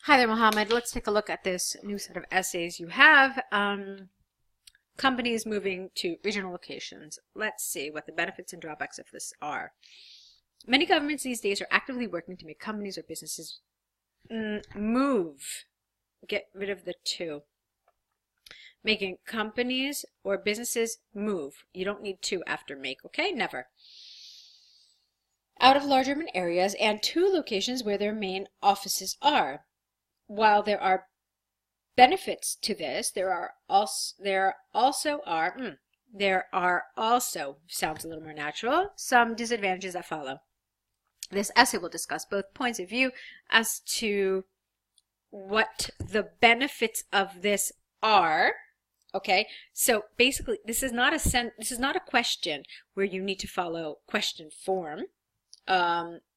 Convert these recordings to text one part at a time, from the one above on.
Hi there, Mohammed. Let's take a look at this new set of essays you have. Companies moving to regional locations. Let's see what the benefits and drawbacks of this are. Many governments these days are actively working to make companies or businesses move. Get rid of the two. Making companies or businesses move. You don't need to after make, okay? Never. Out of large urban areas and to locations where their main offices are. While there are benefits to this, there are also sounds a little more natural, some disadvantages that follow. This essay will discuss both points of view as to what the benefits of this are. Okay, so basically, this is not a question where you need to follow question form.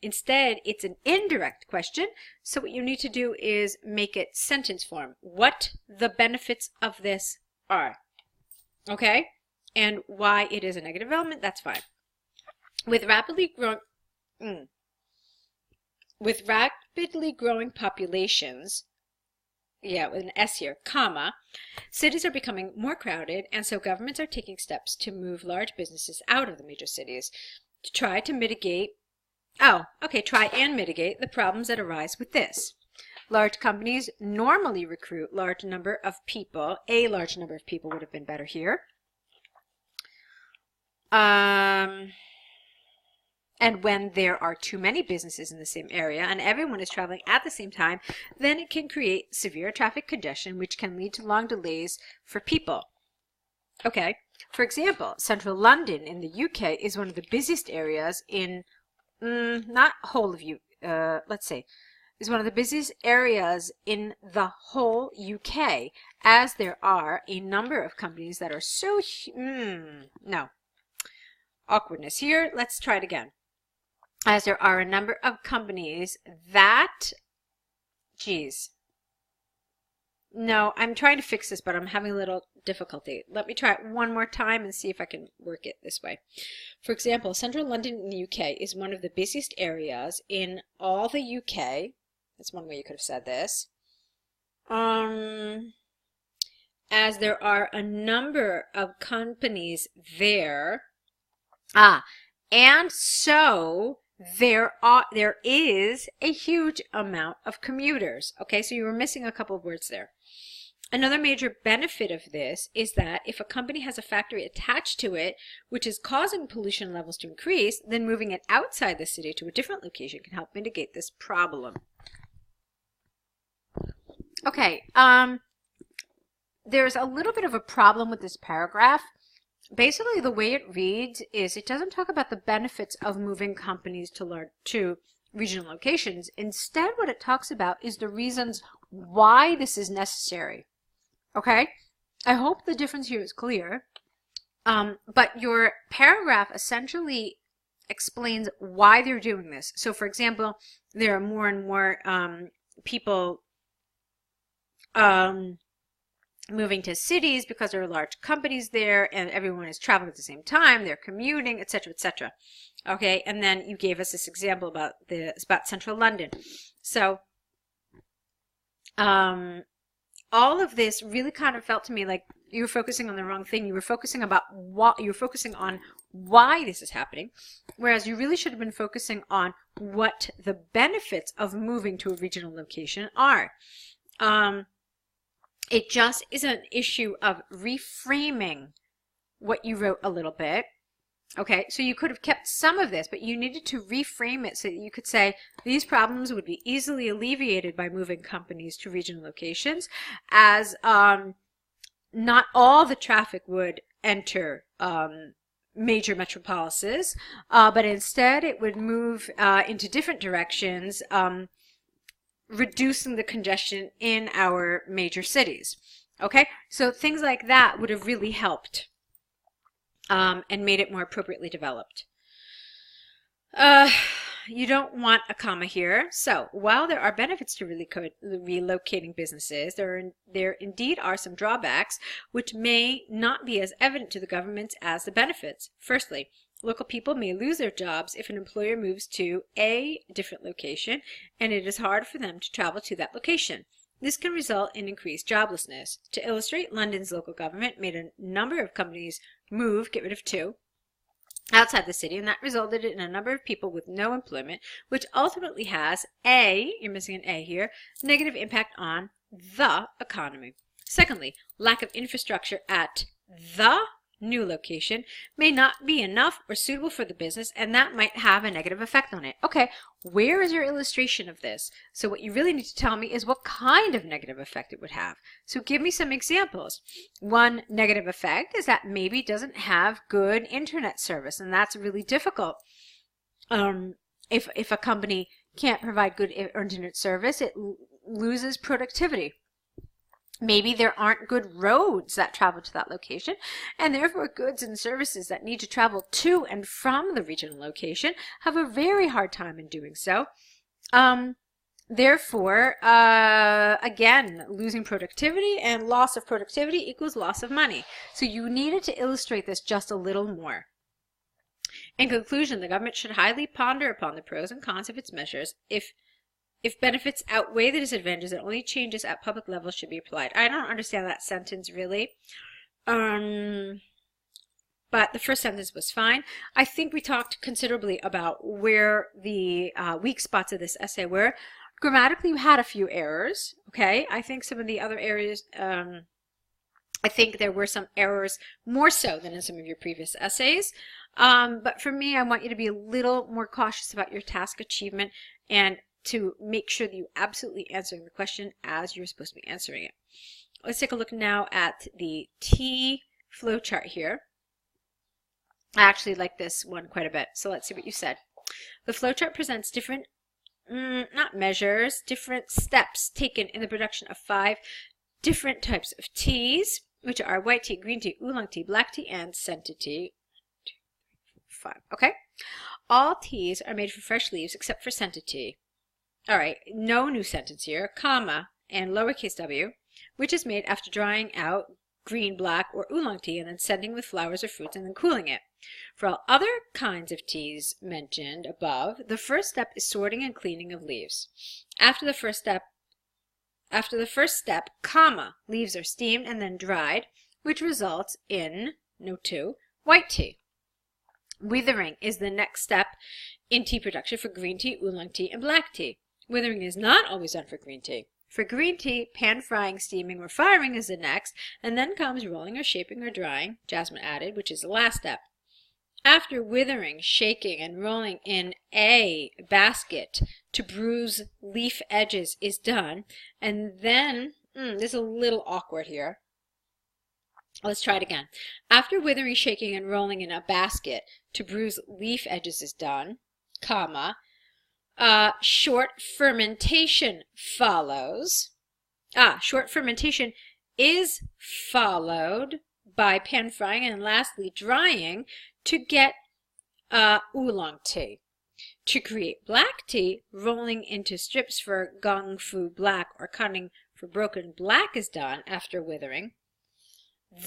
Instead, it's an indirect question, so what you need to do is make it sentence form. What the benefits of this are. Okay? And why it is a negative element, that's fine. With rapidly growing populations, with an S here, comma, cities are becoming more crowded, and so governments are taking steps to move large businesses out of the major cities to try and mitigate the problems that arise with this. Large companies normally recruit large number of people. A large number of people would have been better here. And when there are too many businesses in the same area and everyone is traveling at the same time, then it can create severe traffic congestion, which can lead to long delays for people. Okay, for example, central London in the UK is one of the busiest areas in not whole of is one of the busiest areas in the whole UK, as there are a number of companies that are so awkwardness here. Let's try it again. As there are a number of companies that, I'm trying to fix this, but I'm having a little difficulty. Let me try it one more time and see if I can work it this way. For example, central London in the UK is one of the busiest areas in all the UK. That's one way you could have said this. As there are a number of companies there. And so there is a huge amount of commuters. Okay, so you were missing a couple of words there. Another major benefit of this is that if a company has a factory attached to it, which is causing pollution levels to increase, then moving it outside the city to a different location can help mitigate this problem. Okay, there's a little bit of a problem with this paragraph. Basically, the way it reads is it doesn't talk about the benefits of moving companies to regional locations. Instead, what it talks about is the reasons why this is necessary. Okay? I hope the difference here is clear. But your paragraph essentially explains why they're doing this. So, for example, there are more and more people moving to cities because there are large companies there and everyone is traveling at the same time, they're commuting, etc., etc. Okay, and then you gave us this example about central London. So all of this really kind of felt to me like you were focusing on the wrong thing. You were focusing on why this is happening, whereas you really should have been focusing on what the benefits of moving to a regional location are. It just is an issue of reframing what you wrote a little bit. Okay, so you could have kept some of this, but you needed to reframe it so that you could say these problems would be easily alleviated by moving companies to regional locations, as not all the traffic would enter major metropolises, but instead it would move into different directions, reducing the congestion in our major cities. Okay, so things like that would have really helped and made it more appropriately developed. You don't want a comma here. So while there are benefits to relocating businesses, there indeed are some drawbacks which may not be as evident to the governments as the benefits. Firstly, Local people may lose their jobs if an employer moves to a different location and it is hard for them to travel to that location. This can result in increased joblessness. To illustrate, London's local government made a number of companies move, get rid of two, outside the city, and that resulted in a number of people with no employment, which ultimately has you're missing an A here, negative impact on the economy. Secondly, lack of infrastructure at the new location may not be enough or suitable for the business, and that might have a negative effect on it. Okay, where is your illustration of this? So what you really need to tell me is what kind of negative effect it would have. So give me some examples. One negative effect is that maybe it doesn't have good internet service, and that's really difficult. If a company can't provide good internet service, it loses productivity. Maybe there aren't good roads that travel to that location, and therefore goods and services that need to travel to and from the regional location have a very hard time in doing so. Therefore, again, losing productivity, and loss of productivity equals loss of money. So you needed to illustrate this just a little more. In conclusion, the government should highly ponder upon the pros and cons of its measures. If benefits outweigh the disadvantages, and only changes at public level should be applied. I don't understand that sentence really, but the first sentence was fine. I think we talked considerably about where the weak spots of this essay were. Grammatically, you had a few errors, okay? I think some of the other areas, I think there were some errors more so than in some of your previous essays. But for me, I want you to be a little more cautious about your task achievement and to make sure that you absolutely answering the question as you're supposed to be answering it. Let's take a look now at the T flowchart here. I actually like this one quite a bit, so let's see what you said. The flowchart presents different, not measures, different steps taken in the production of 5 different types of teas, which are white tea, green tea, oolong tea, black tea, and scented tea. 1, 2, 3, 4, 5. Okay? All teas are made from fresh leaves except for scented tea. All right, no new sentence here, comma, and lowercase w, which is made after drying out green, black, or oolong tea and then scenting with flowers or fruits and then cooling it. For all other kinds of teas mentioned above, the first step is sorting and cleaning of leaves. After the first step, comma, leaves are steamed and then dried, which results in, note 2, white tea. Withering is the next step in tea production for green tea, oolong tea, and black tea. Withering is not always done for green tea. For green tea, pan frying, steaming, or firing is the next, and then comes rolling or shaping or drying, jasmine added, which is the last step. After withering, shaking, and rolling in a basket to bruise leaf edges is done, and then, this is a little awkward here. Let's try it again. After withering, shaking, and rolling in a basket to bruise leaf edges is done, comma, short fermentation follows. Short fermentation is followed by pan frying and lastly drying to get oolong tea. To create black tea, rolling into strips for gong fu black or cutting for broken black is done after withering.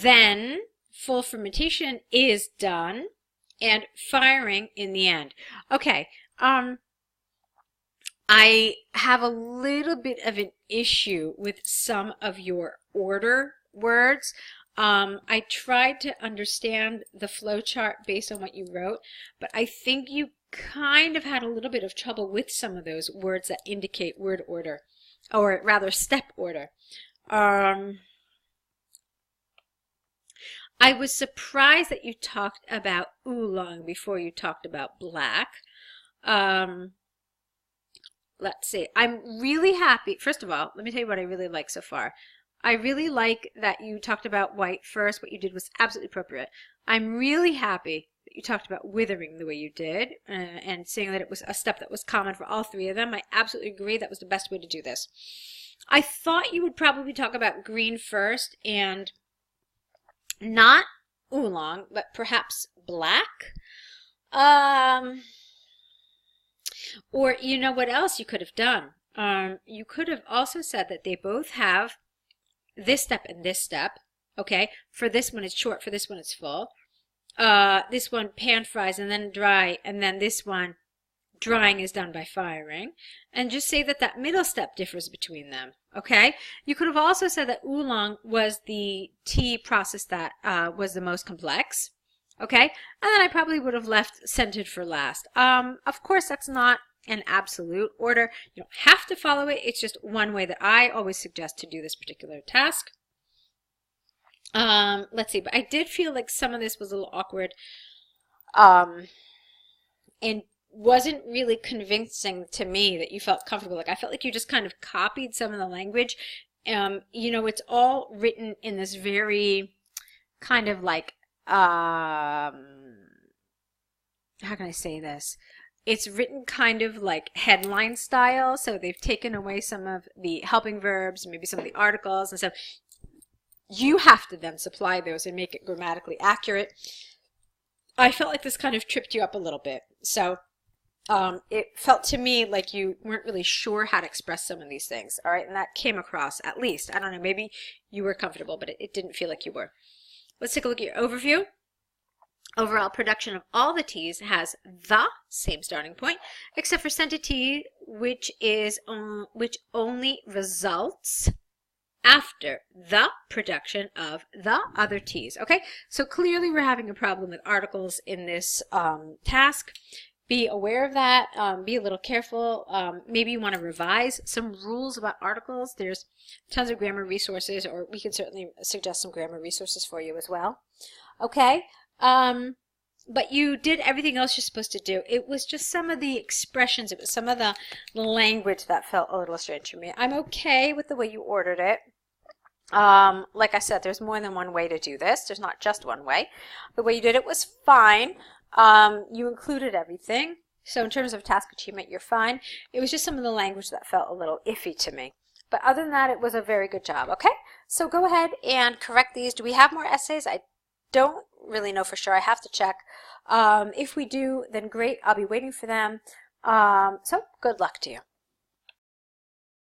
Then full fermentation is done and firing in the end. Okay, I have a little bit of an issue with some of your order words. I tried to understand the flowchart based on what you wrote, but I think you kind of had a little bit of trouble with some of those words that indicate word order, or rather step order. I was surprised that you talked about oolong before you talked about black. Let's see. I'm really happy. First of all, let me tell you what I really like so far. I really like that you talked about white first. What you did was absolutely appropriate. I'm really happy that you talked about withering the way you did and saying that it was a step that was common for all 3 of them. I absolutely agree that was the best way to do this. I thought you would probably talk about green first and not oolong, but perhaps black. Or you know what else you could have done? You could have also said that they both have this step and this step. Okay, for this one it's short, for this one it's full. this one pan fries and then dry, and then this one drying is done by firing, and just say that that middle step differs between them. Okay, you could have also said that oolong was the tea process that was the most complex. Okay, and then I probably would have left scented for last. Of course, that's not an absolute order. You don't have to follow it. It's just one way that I always suggest to do this particular task. Let's see, but I did feel like some of this was a little awkward, and wasn't really convincing to me that you felt comfortable. Like, I felt like you just kind of copied some of the language. You know, it's all written in this very kind of like, how can I say this? It's written kind of like headline style, so they've taken away some of the helping verbs, maybe some of the articles, and so you have to then supply those and make it grammatically accurate. I felt like this kind of tripped you up a little bit. So it felt to me like you weren't really sure how to express some of these things, all right? And that came across, at least. I don't know, maybe you were comfortable, but it didn't feel like you were. Let's take a look at your overview. Overall production of all the T's has the same starting point, except for scented tea, which only results after the production of the other T's. Okay, so clearly we're having a problem with articles in this task. Be aware of that. Be a little careful. Maybe you want to revise some rules about articles. There's tons of grammar resources, or we can certainly suggest some grammar resources for you as well. Okay, but you did everything else you're supposed to do. It was just some of the expressions, it was some of the language that felt a little strange to me. I'm okay with the way you ordered it. Like I said, there's more than one way to do this. There's not just one way. The way you did it was fine. You included everything. So in terms of task achievement, you're fine. It was just some of the language that felt a little iffy to me. But other than that, it was a very good job. Okay, so go ahead and correct these. Do we have more essays? I don't really know for sure. I have to check. If we do, then great. I'll be waiting for them. So good luck to you.